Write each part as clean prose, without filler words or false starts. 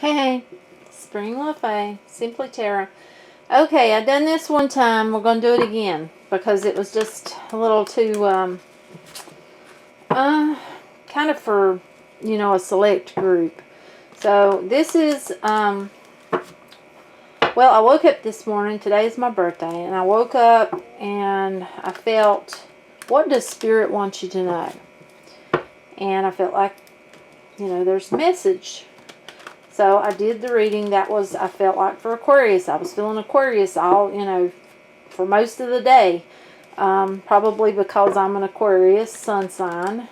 Hey, Spring LaFay, Simply Tara. Okay, I done this one time. We're going to do it again because it was just a little too, kind of for, a select group. So this is, well, I woke up this morning. Today is my birthday. And I woke up and I felt, what does Spirit want you to know? And I felt like, there's a message. So I did the reading. That was, I felt like, for Aquarius. I was feeling Aquarius all, for most of the day. Probably because I'm an Aquarius sun sign.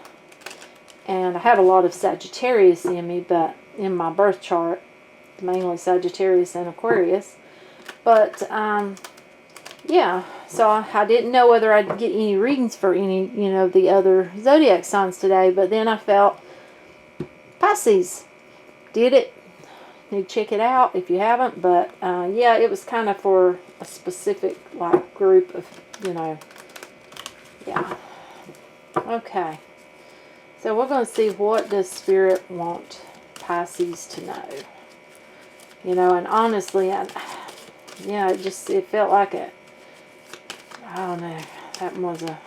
And I have a lot of Sagittarius in me, but in my birth chart, mainly Sagittarius and Aquarius. But, yeah. So I didn't know whether I'd get any readings for any, the other zodiac signs today. But then I felt Pisces. Did it. You check it out if you haven't, but yeah, it was kind of for a specific group of, yeah. Okay, so we're going to see, what does Spirit want Pisces to know? And honestly, it felt like it. I don't know. That was a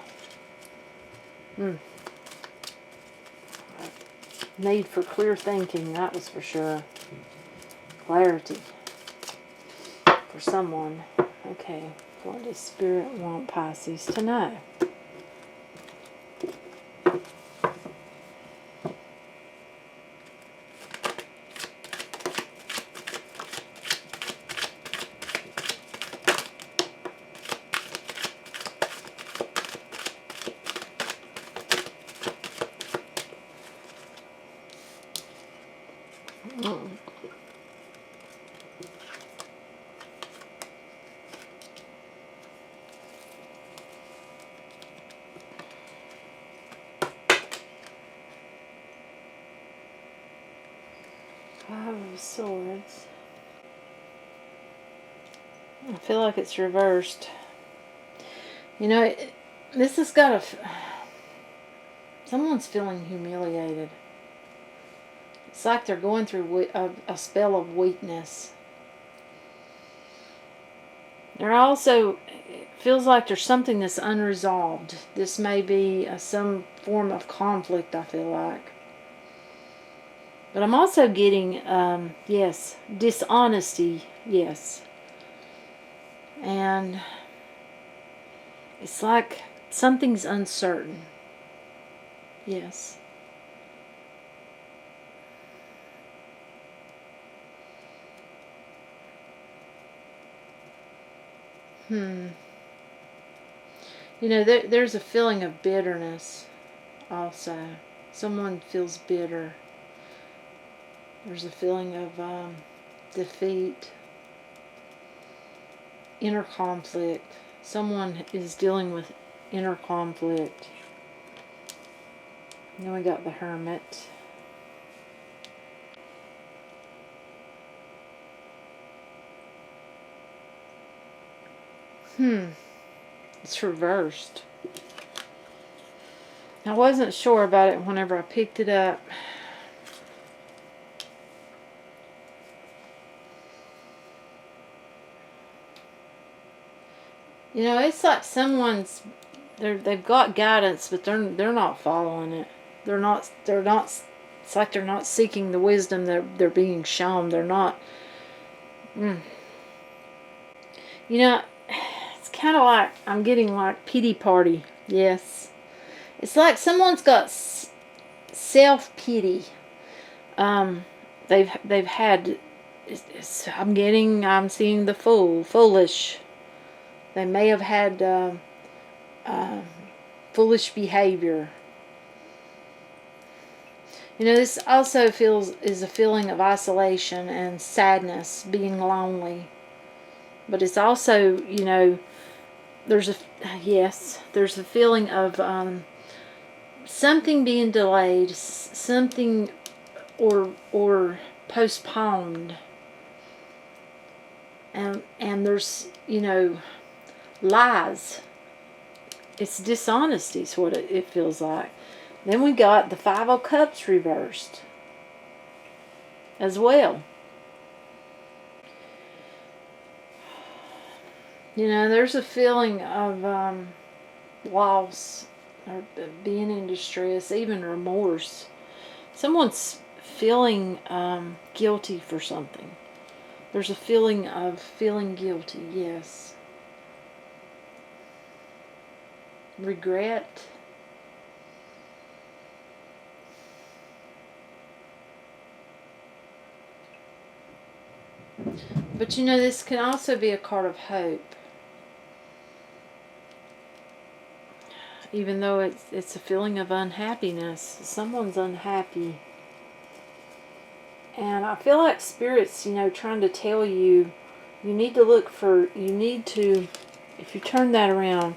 need for clear thinking. That was for sure. Clarity for someone. Okay, what does Spirit want Pisces to know? Five of Swords. I feel like it's reversed. This has got someone's feeling humiliated. It's like they're going through a spell of weakness. It feels like there's something that's unresolved. This may be some form of conflict, I feel like. But I'm also getting, yes, dishonesty, yes. And it's like something's uncertain. Yes. There's a feeling of bitterness also. Someone feels bitter. There's a feeling of defeat, inner conflict. Someone is dealing with inner conflict. And then we got the Hermit. It's reversed. I wasn't sure about it whenever I picked it up. It's like they've got guidance, but they're not following it. They're not, it's like they're not seeking the wisdom they're being shown. They're not, it's kind of like, I'm getting like pity party. Yes. It's like someone's got self-pity. They've had, I'm seeing the foolish. They may have had foolish behavior. This also is a feeling of isolation and sadness, being lonely. But it's also, there's a feeling of something being delayed, something or postponed. And there's, lies. It's dishonesty is what it feels like. Then we got the Five of Cups reversed as well. You know, there's a feeling of loss, or being in distress, even remorse. Someone's feeling guilty for something. There's a feeling of feeling guilty, yes. Regret. But you know, this can also be a card of hope. Even though it's a feeling of unhappiness. Someone's unhappy. And I feel like Spirit's, you know, trying to tell you, you need to look for, you need to, if you turn that around,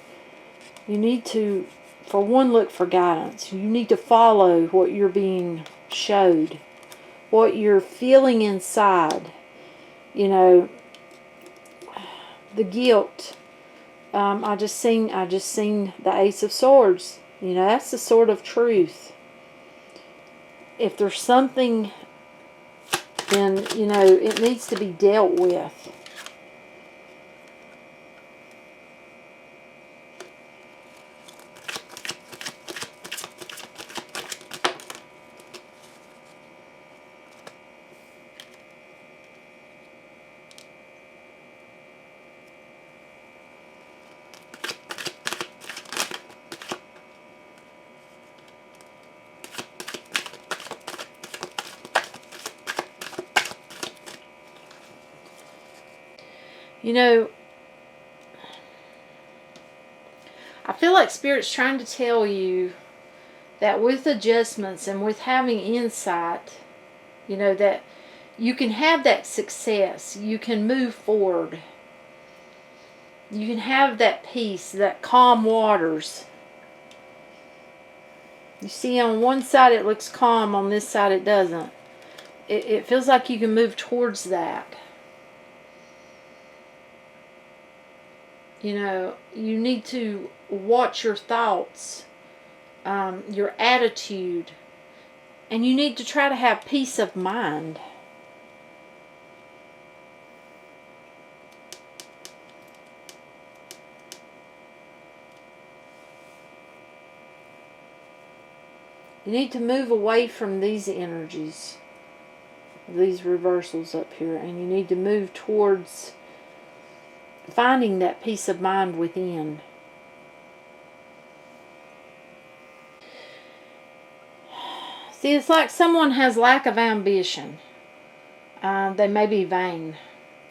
you need to, for one, look for guidance. You need to follow what you're being showed, what you're feeling inside. You know, the guilt. I just seen the Ace of Swords. You know, that's the sword of truth. If there's something, then, you know, it needs to be dealt with. You know, I feel like Spirit's trying to tell you that with adjustments and with having insight, you know, that you can have that success. You can move forward. You can have that peace, that calm waters. You see, on one side it looks calm, on this side it doesn't. It feels like you can move towards that. You know, you need to watch your thoughts, your attitude, and you need to try to have peace of mind. You need to move away from these energies, these reversals up here, and you need to move towards finding that peace of mind within. See, it's like someone has lack of ambition. They may be vain.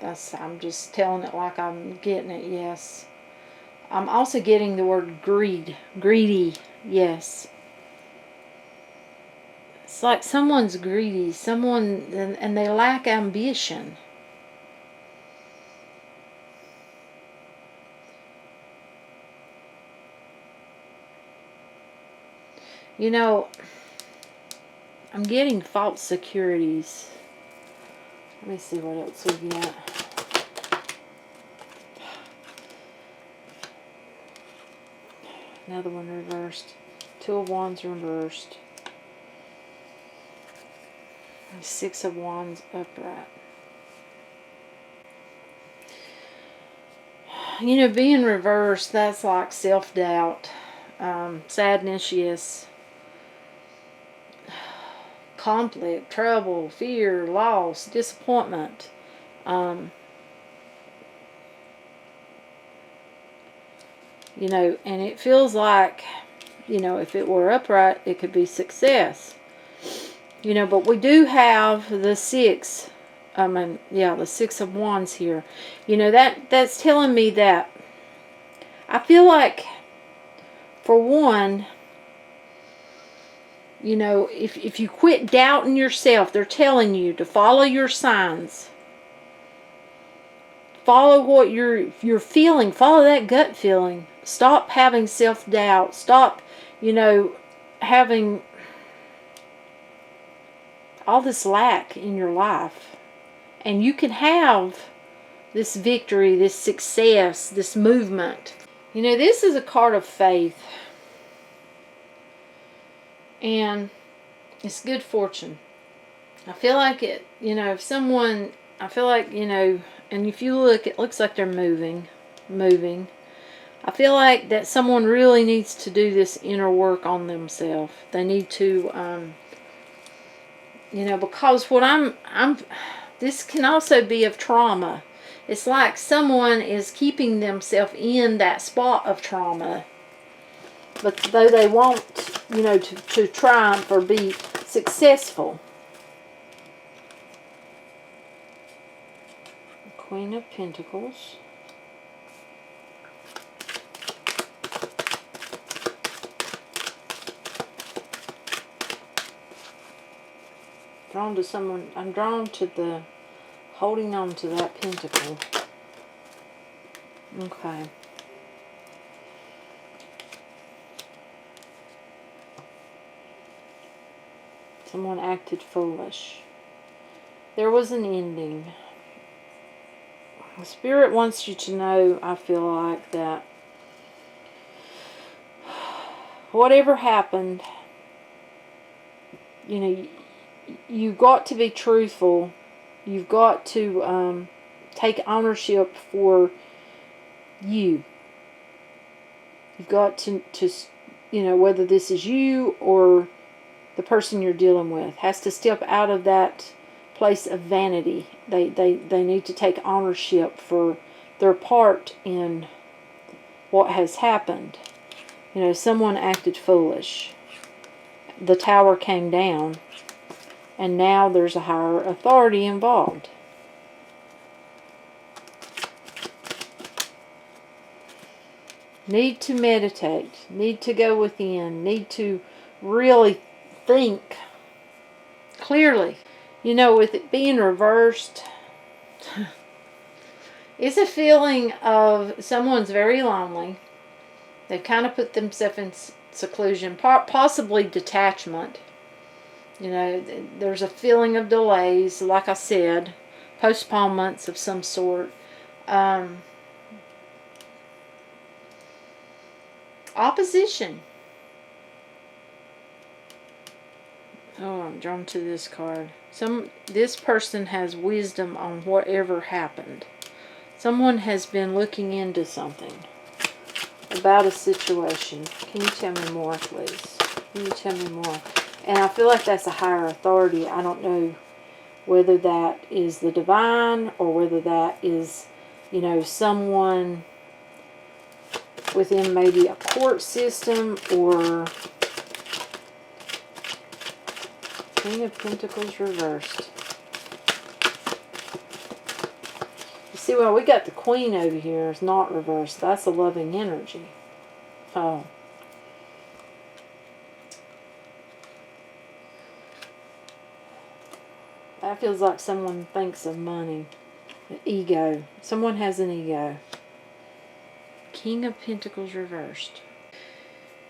I'm just telling it like I'm getting it, yes. I'm also getting the word greed. Greedy, yes. It's like someone's greedy, and they lack ambition. You know, I'm getting false securities. Let me see what else we get. Another one reversed. Two of Wands reversed. Six of Wands upright. You know, being reversed, that's like self-doubt. Sadness, yes. Conflict, trouble, fear, loss, disappointment. You know, and it feels like, you know, if it were upright, it could be success. You know, but we do have the six, the Six of Wands here. You know, that's telling me that I feel like, for one, you know, if you quit doubting yourself, they're telling you to follow your signs. Follow what you're feeling. Follow that gut feeling. Stop having self-doubt. Stop, you know, having all this lack in your life. And you can have this victory, this success, this movement. You know, this is a card of faith. And it's good fortune. I feel like it, you know, if someone, I feel like, you know, and if you look, it looks like they're moving. moving. I feel like that someone really needs to do this inner work on themselves. They need to, you know, because what this can also be of trauma. It's like someone is keeping themselves in that spot of trauma. But though they want, you know, to triumph or be successful. Queen of Pentacles. Drawn to someone, I'm drawn to the holding on to that pentacle. Okay. Someone acted foolish. There was an ending. The Spirit wants you to know, I feel like, that whatever happened, you know, you've got to be truthful. You've got to take ownership for you. You've got to, you know, whether this is you or the person you're dealing with, has to step out of that place of vanity. They need to take ownership for their part in what has happened. You know, someone acted foolish. The tower came down. And now there's a higher authority involved. Need to meditate. Need to go within. Need to really think clearly. You know, with it being reversed, it's a feeling of someone's very lonely. They've kind of put themselves in seclusion, possibly detachment. You know, there's a feeling of delays, like I said, postponements of some sort. Opposition. Oh, I'm drawn to this card. This person has wisdom on whatever happened. Someone has been looking into something about a situation. Can you tell me more, please? Can you tell me more? And I feel like that's a higher authority. I don't know whether that is the divine or whether that is, you know, someone within maybe a court system or King of Pentacles reversed. You see, well, we got the Queen over here. It's not reversed. That's a loving energy. Oh. That feels like someone thinks of money. An ego. Someone has an ego. King of Pentacles reversed.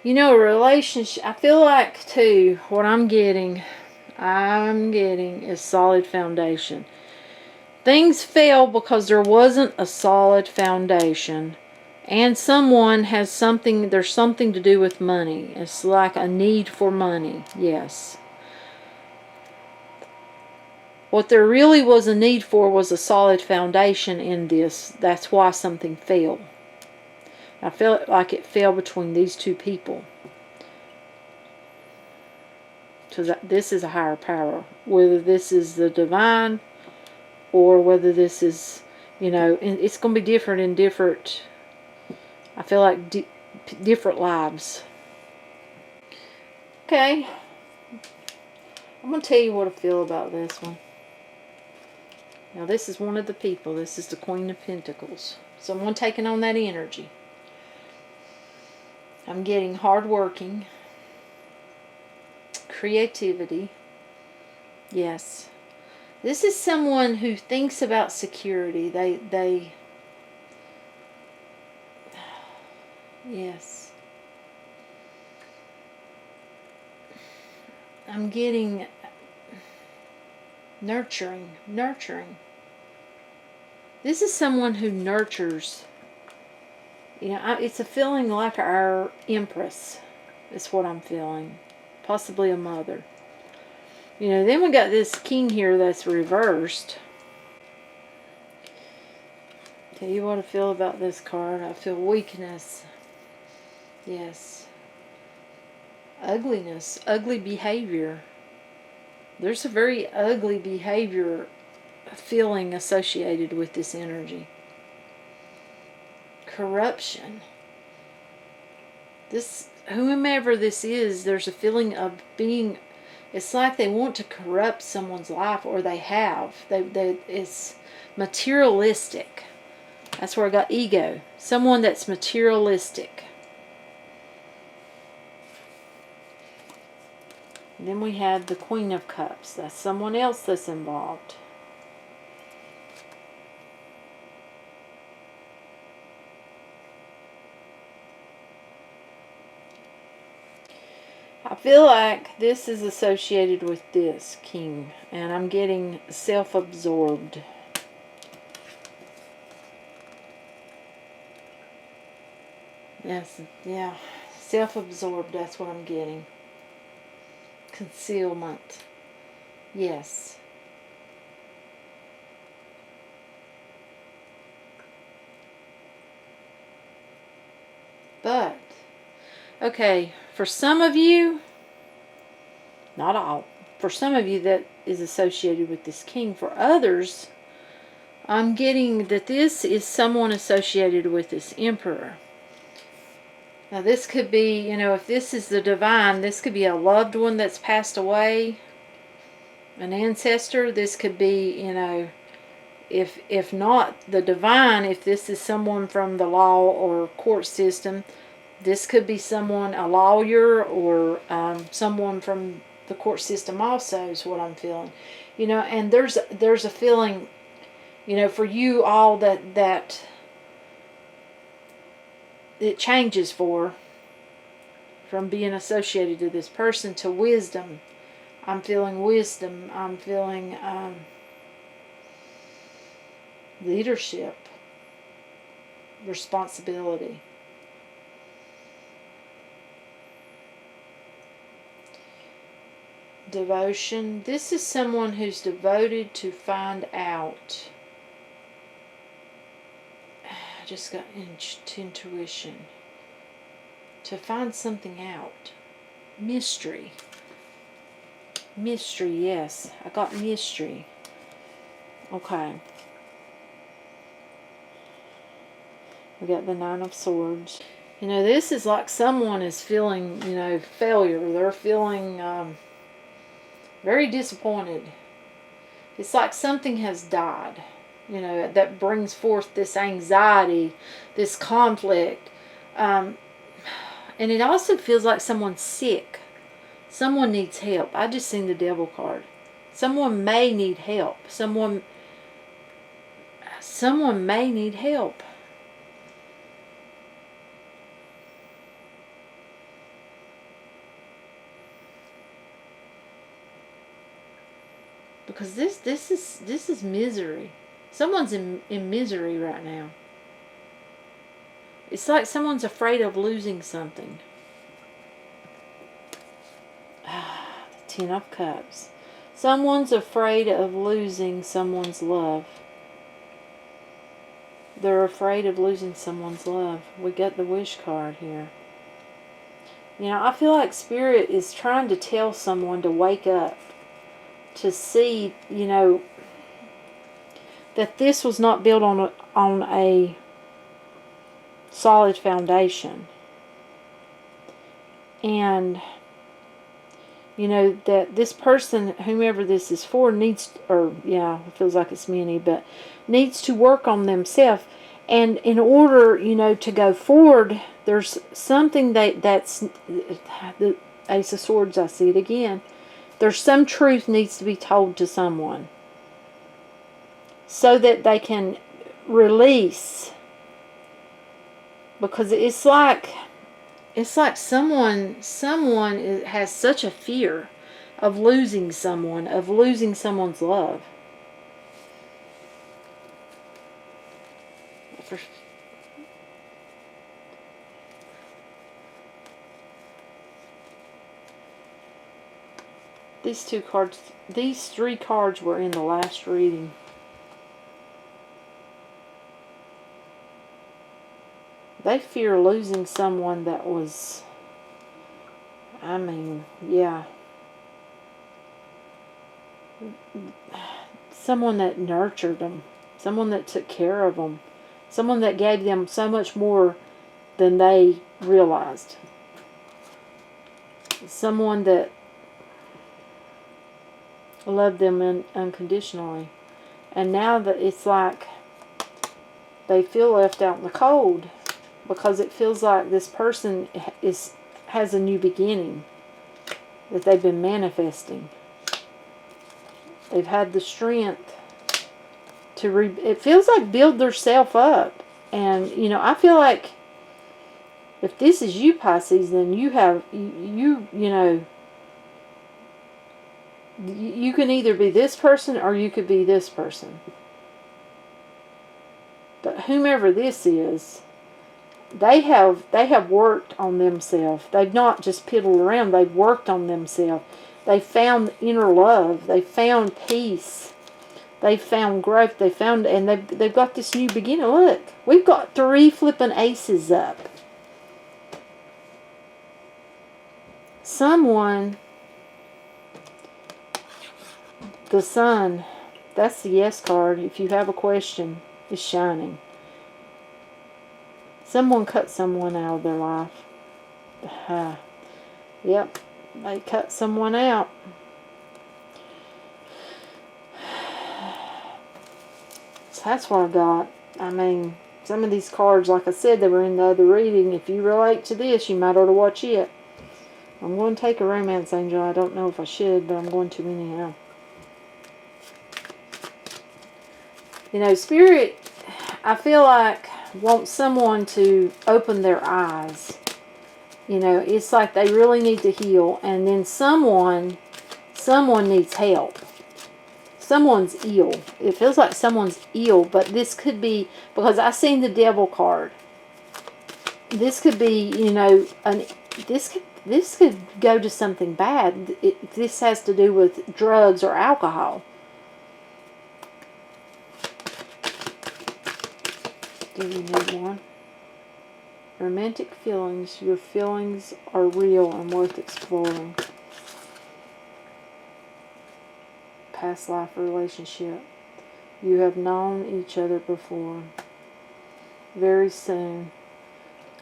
You know, a relationship, I feel like, too, what I'm getting is solid foundation. Things fail because there wasn't a solid foundation. And someone has something, there's something to do with money. It's like a need for money. Yes. What there really was a need for was a solid foundation in this. That's why something fell. I felt like it fell between these two people. Because this is a higher power. Whether this is the divine or whether this is, you know, it's going to be different in different, I feel like different lives. Okay. I'm going to tell you what I feel about this one. Now this is one of the people. This is the Queen of Pentacles. Someone taking on that energy. I'm getting hardworking. Creativity. Yes. This is someone who thinks about security. Yes. I'm getting nurturing. This is someone who nurtures. You know, it's a feeling like our Empress. Is what I'm feeling. Possibly a mother. You know, then we got this King here that's reversed. Tell you what I feel about this card. I feel weakness. Yes. Ugliness. Ugly behavior. There's a very ugly behavior feeling associated with this energy. Corruption. This, whomever this is, there's a feeling of being, it's like they want to corrupt someone's life, or they have. It's materialistic. That's where I got ego. Someone that's materialistic. And then we have the Queen of Cups. That's someone else that's involved. I feel like this is associated with this King. And I'm getting self-absorbed. Yes, yeah. Self-absorbed, that's what I'm getting. Concealment. Yes. But, okay, for some of you, not all, for some of you that is associated with this King. For others, I'm getting that this is someone associated with this Emperor. Now this could be, you know, if this is the divine, this could be a loved one that's passed away, an ancestor. This could be, you know, if not the divine, if this is someone from the law or court system, this could be someone, a lawyer, or someone from the court system also is what I'm feeling. You know, and there's a feeling, you know, for you all that it changes from being associated to this person to wisdom. I'm feeling wisdom. I'm feeling leadership, responsibility. Devotion. This is someone who's devoted to find out. I just got intuition. To find something out. Mystery. Mystery, yes. I got mystery. Okay. We got the Nine of Swords. You know, this is like someone is feeling, you know, failure. They're feeling very disappointed. It's like something has died. You know, that brings forth this anxiety, this conflict. And it also feels like someone's sick. Someone needs help. I just seen the Devil card. Someone may need help. Someone may need help. Because this is misery. Someone's in misery right now. It's like someone's afraid of losing something. The Ten of Cups. Someone's afraid of losing someone's love. They're afraid of losing someone's love. We got the Wish card here. You know, I feel like Spirit is trying to tell someone to wake up. To see, you know, that this was not built on a solid foundation. And, you know, that this person, whomever this is for, needs, or, yeah, it feels like it's many, but needs to work on themselves. And in order, you know, to go forward, there's something that's the Ace of Swords, I see it again. There's some truth needs to be told to someone so that they can release. Because it's like someone has such a fear of losing someone, of losing someone's love. These three cards were in the last reading. They fear losing someone that was, I mean, yeah. Someone that nurtured them. Someone that took care of them. Someone that gave them so much more than they realized. Someone that loved them unconditionally. And now that it's like they feel left out in the cold, because it feels like this person has a new beginning that they've been manifesting. They've had the strength to it feels like build theirself up. And you know, I feel like if this is you, Pisces, then you have you know, you can either be this person or you could be this person. But whomever this is, they have worked on themselves. They've not just piddled around. They've worked on themselves. They found inner love. They found peace. They found growth. They found, and they've got this new beginning. Look, we've got 3 flipping aces up. Someone, the sun, that's the yes card. If you have a question, is shining. Someone cut someone out of their life. Yep, they cut someone out. So that's what I got. I mean, some of these cards, like I said, they were in the other reading. If you relate to this, you might ought to watch it. I'm going to take a romance angel. I don't know if I should, but I'm going to anyhow. You know, Spirit, I feel like, wants someone to open their eyes. You know, it's like they really need to heal. And then someone needs help. Someone's ill. It feels like someone's ill, but this could be, because I seen the devil card. This could be, you know, this could go to something bad. This has to do with drugs or alcohol. Do we need one? Romantic feelings. Your feelings are real and worth exploring. Past life relationship. You have known each other before. Very soon.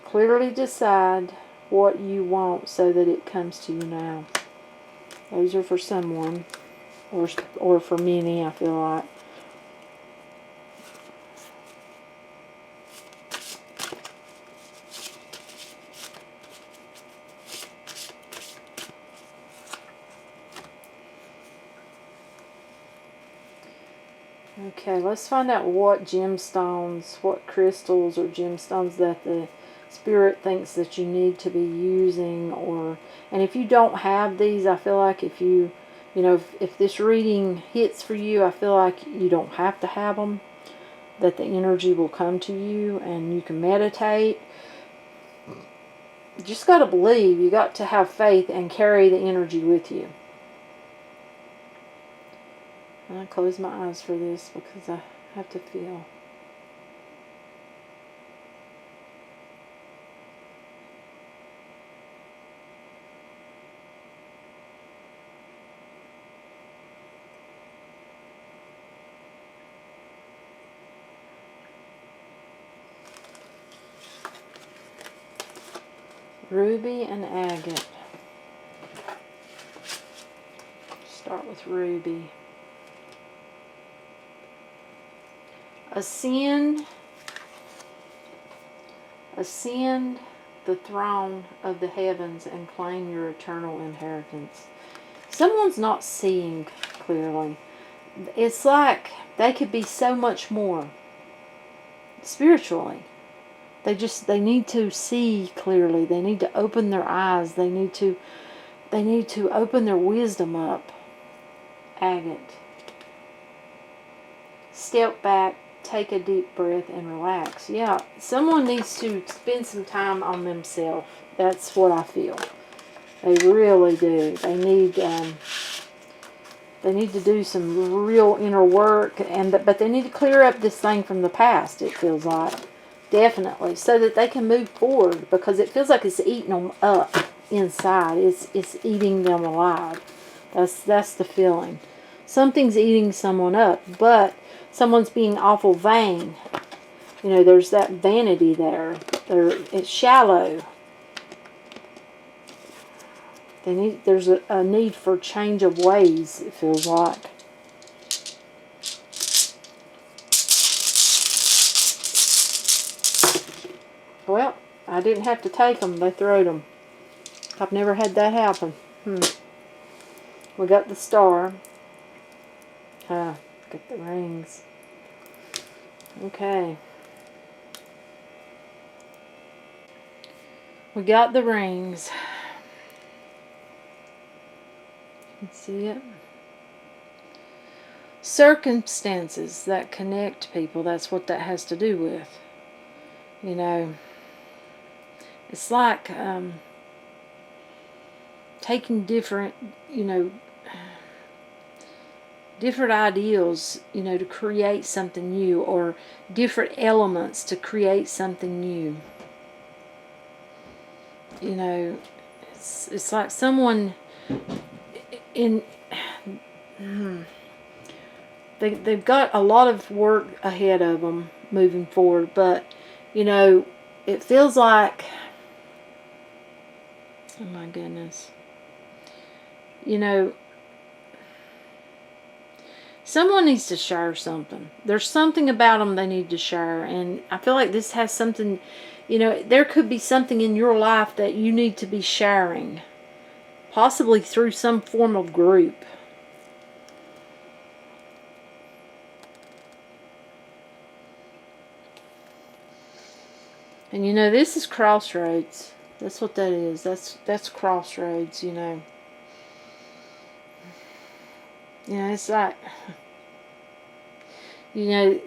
Clearly decide what you want so that it comes to you now. Those are for someone. Or for many, I feel like. Okay, let's find out what gemstones, what crystals or gemstones that the Spirit thinks that you need to be using. And if you don't have these, I feel like if you know, if this reading hits for you, I feel like you don't have to have them. That the energy will come to you and you can meditate. You just got to believe. You got to have faith and carry the energy with you. I close my eyes for this because I have to feel. Ruby and agate. Start with ruby. Ascend the throne of the heavens and claim your eternal inheritance. Someone's not seeing clearly. It's like they could be so much more spiritually. They need to see clearly. They need to open their eyes. They need to open their wisdom up. Agate. Step back. Take a deep breath and relax. Yeah, someone needs to spend some time on themselves. That's what I feel. They really do. They need to do some real inner work, but they need to clear up this thing from the past. It feels like Definitely. So that they can move forward, because it feels like it's eating them up inside. It's eating them alive. That's the feeling. Something's eating someone up, but someone's being awful vain. You know, there's that vanity there. It's shallow. There's a need for change of ways, it feels like. Well, I didn't have to take them. They throwed them. I've never had that happen. We got the star. Got the rings. Okay. We got the rings. You can see it. Circumstances that connect people, that's what that has to do with. You know, it's like taking different, you know, different ideals, you know, to create something new, or different elements to create something new. You know, it's like someone they've got a lot of work ahead of them moving forward, but you know, it feels like, oh my goodness, you know, someone needs to share something. There's something about them they need to share, and I feel like this has something, you know, there could be something in your life that you need to be sharing, possibly through some form of group. And you know, this is crossroads. That's what that is. That's crossroads, you know. You know, it's like, you know,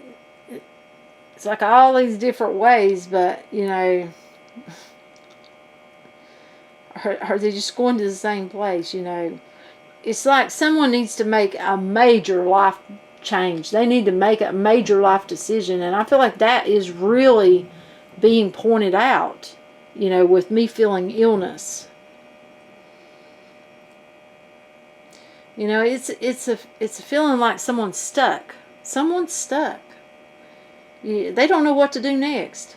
it's like all these different ways, but, you know, are they just going to the same place, you know? It's like someone needs to make a major life change. They need to make a major life decision, and I feel like that is really being pointed out, you know, with me feeling illness. You know, it's a feeling like someone's stuck. Someone's stuck. They don't know what to do next.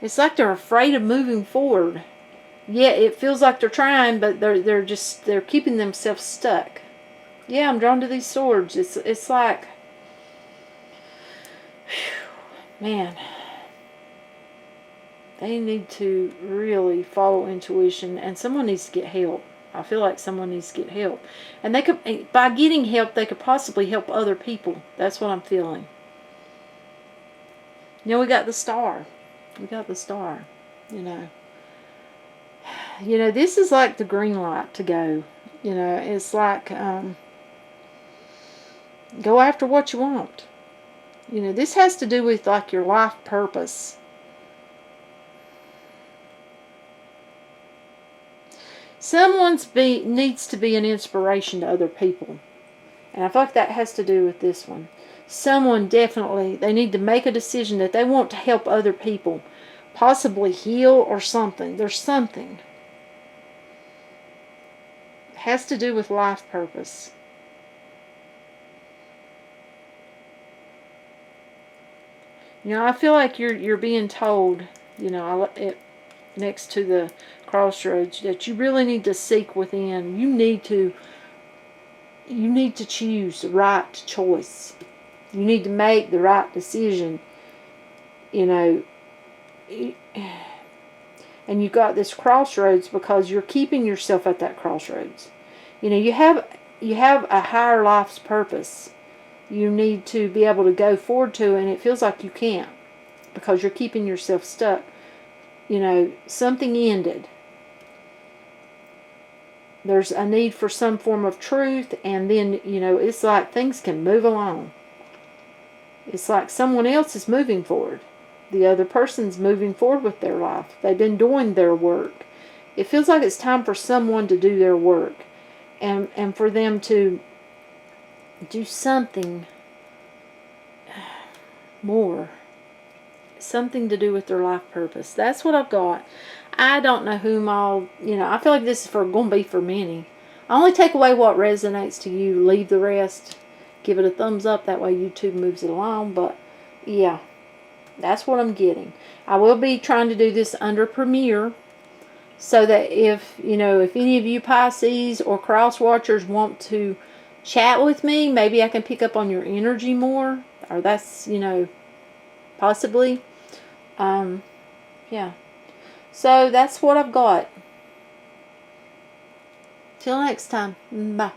It's like they're afraid of moving forward. Yeah, it feels like they're trying, but they're keeping themselves stuck. Yeah, I'm drawn to these swords. It's like, whew, man, they need to really follow intuition, and someone needs to get help. I feel like someone needs to get help. And they could, by getting help, they could possibly help other people. That's what I'm feeling. You know, we got the star. We got the star, you know. You know, this is like the green light to go. You know, it's like, go after what you want. You know, this has to do with like your life purpose. Someone needs to be an inspiration to other people. And I feel like that has to do with this one. Someone definitely, they need to make a decision that they want to help other people. Possibly heal or something. There's something. It has to do with life purpose. You know, I feel like you're being told, you know, next to the crossroads, that you really need to seek within. You need to choose the right choice. You need to make the right decision. You know, and you got this crossroads because you're keeping yourself at that crossroads. You know, you have a higher life's purpose. You need to be able to go forward to, and it feels like you can't because you're keeping yourself stuck. You know, something ended. There's a need for some form of truth, and then, you know, it's like things can move along. It's like someone else is moving forward. The other person's moving forward with their life. They've been doing their work. It feels like it's time for someone to do their work, and for them to do something more. something to do with their life purpose. That's what I've got. I don't know whom I'll, I feel like this is going to be for many. I only take away what resonates to you. Leave the rest. Give it a thumbs up. That way YouTube moves it along. But, yeah. That's what I'm getting. I will be trying to do this under Premiere. So that if any of you Pisces or cross watchers want to chat with me, maybe I can pick up on your energy more. Or that's, possibly. Yeah. So that's what I've got. Till next time. Bye.